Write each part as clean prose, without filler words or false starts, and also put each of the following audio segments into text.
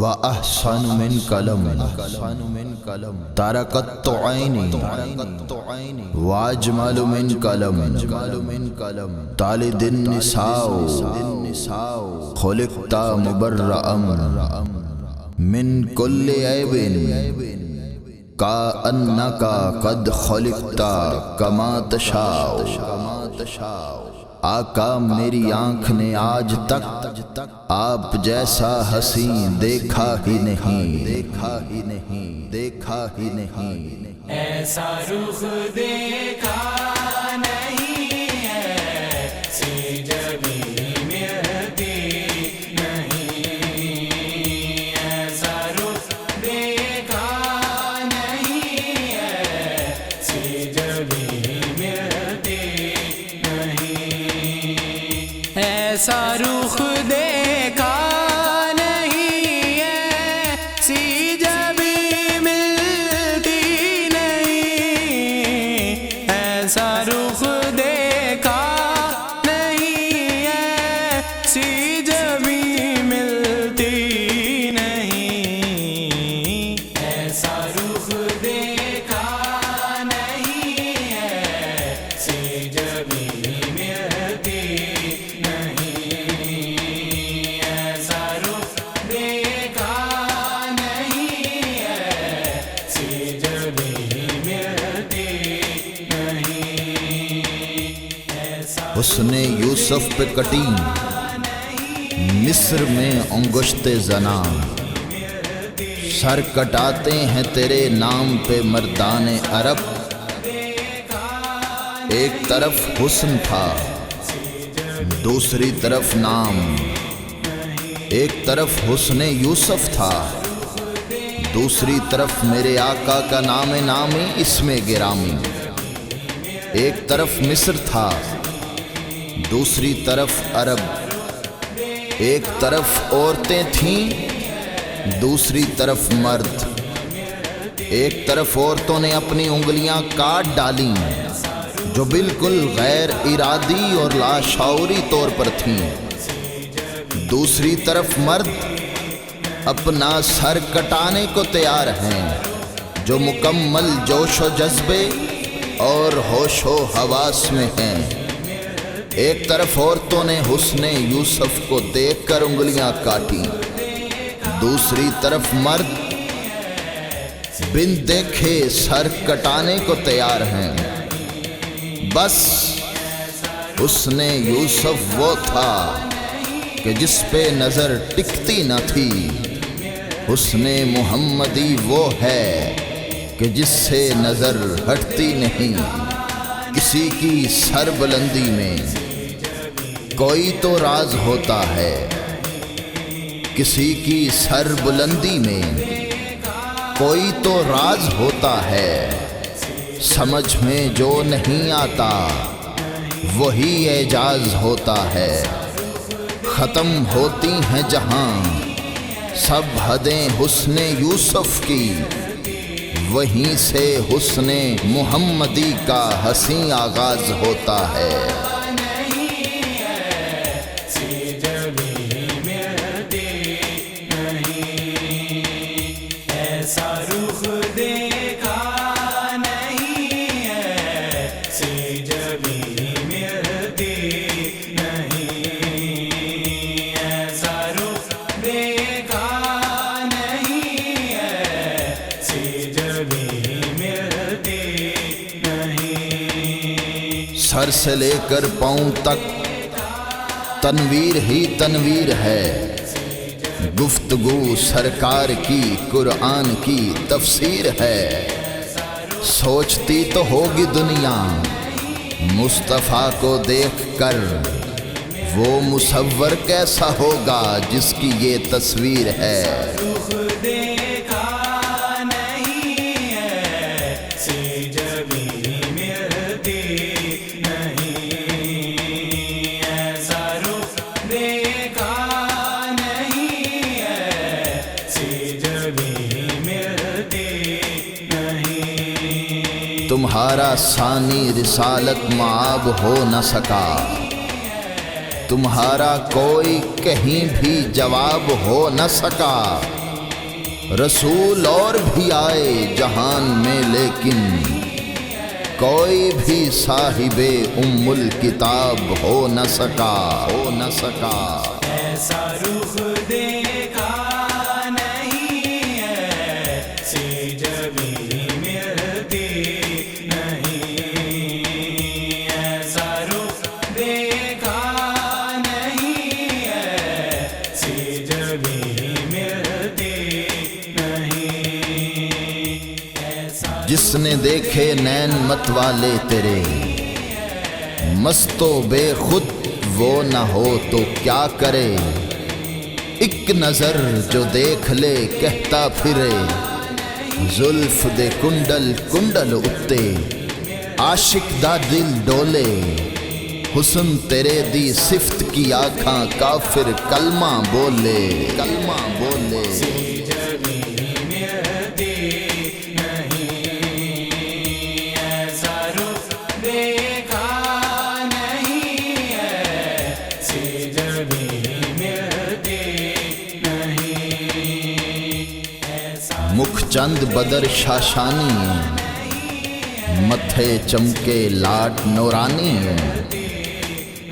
وأحسن من قلم تركت عيني وأجمل من قلم تالد النساء خلقت مبرأ من كل عيب كأنك قد خلقت كما تشاء۔ آقا میری آنکھ نے آج تک آپ جیسا حسین دیکھا ہی نہیں، ایسا رخ دیکھا نہیں ایسی جبھی ملتی نہیں، ایسا رخ دیکھا نہیں ایسی جبھی ملتی نہیں، ایسا رخ دیکھا نہیں ایسی جبھی ملتی نہیں، ایسا رخ دیکھا نہیں ایسی جبھی ملتی نہیں، ایسا رخ دیکھا نہیں ایسی جبھی ملتی نہیں، ایسا رخ دیکھا نہیں ایسی جبھی ملتی نہیں، حسن یوسف پہ کٹی مصر میں انگشت زنا، سر کٹاتے ہیں تیرے نام پہ مردان عرب۔ ایک طرف حسن تھا دوسری طرف نام، ایک طرف حسن یوسف تھا دوسری طرف میرے آقا کا نام نامی اسم گرامی۔ ایک طرف مصر تھا دوسری طرف عرب، ایک طرف عورتیں تھیں دوسری طرف مرد، ایک طرف عورتوں نے اپنی انگلیاں کاٹ ڈالیں جو بالکل غیر ارادی اور لاشعوری طور پر تھیں، دوسری طرف مرد اپنا سر کٹانے کو تیار ہیں جو مکمل جوش و جذبے اور ہوش و حواس میں ہیں۔ ایک طرف عورتوں نے حسن یوسف کو دیکھ کر انگلیاں کاٹی، دوسری طرف مرد بن دیکھے سر کٹانے کو تیار ہیں۔ بس حسن یوسف وہ تھا کہ جس پہ نظر ٹکتی نہ تھی، حسن محمدی وہ ہے کہ جس سے نظر ہٹتی نہیں۔ کسی کی سر بلندی میں کوئی تو راز ہوتا ہے، کسی کی سر بلندی میں کوئی تو راز ہوتا ہے، سمجھ میں جو نہیں آتا وہی اعجاز ہوتا ہے۔ ختم ہوتی ہیں جہاں سب حدیں حسن یوسف کی، وہیں سے حسن محمدی کا حسین آغاز ہوتا ہے۔ ایسا رخ دیکھا نہیں ایسی جبھی ملتی نہیں، ایسا رخ دیکھا نہیں ایسی جبھی ملتی نہیں، سر سے لے کر پاؤں تک تنویر ہی تنویر ہے، گفتگو سرکار کی قرآن کی تفسیر ہے۔ سوچتی تو ہوگی دنیا مصطفیٰ کو دیکھ کر وہ مصور کیسا ہوگا جس کی یہ تصویر ہے۔ رخ دیکھا نہیں ایسی جبھی ملتی نہیں، ایسا رخ دیکھا نہیں ایسی جبھی ملتی نہیں، تمہارا ثانی رسالت معاب ہو نہ سکا، تمہارا کوئی کہیں بھی جواب ہو نہ سکا، رسول اور بھی آئے جہان میں لیکن کوئی بھی صاحب ام الکتاب ہو نہ سکا ایسا رخ دیکھا نہیں ایسی جبھی ملتی نہیں ایسا رخ دیکھا نہیں ایسی جبھی ملتی نہیں جس نے دیکھے نین مت والے تیرے مست و بے خود وہ نہ ہو تو کیا کرے ایک نظر جو دیکھ لے کہتا پھرے زلف دے کنڈل کنڈل اتے عاشق دا دل ڈولے حسن تیرے دی صفت کی آنکھاں کافر کلمہ بولے مکھ چند بدر شاشانی متھے چمکے لاٹ نورانی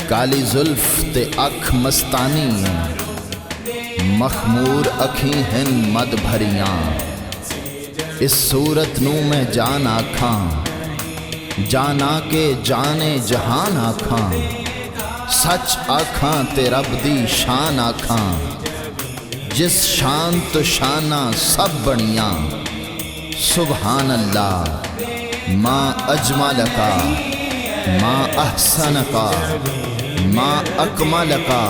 کالی زلف تے اکھ مستانی مخمور اکھیں ہن مد بھریاں اس صورت نو میں جان آکھاں جانا کے جانے جہان آکھاں سچ آکھاں تے رب دی شان آکھاں جس شان تو شانہ سب بنیاں سبحان اللہ ما اجملکا ما احسنکا ما اکملکا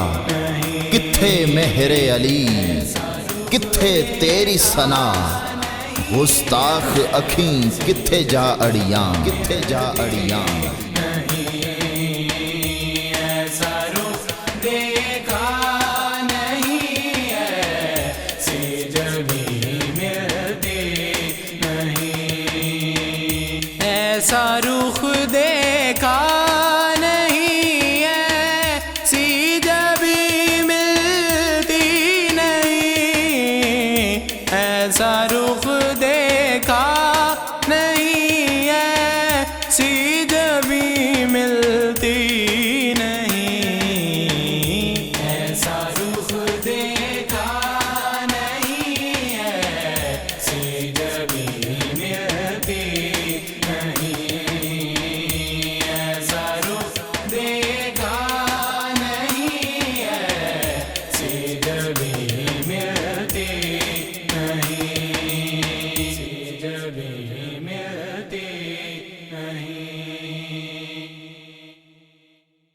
کتھے مہر علی کتھے تیری ثنا گستاخ اکھیں کتھے جا اڑیاں ایسا رخ دیکھا نہیں ایسی جبھی ملتی نہیں ایسا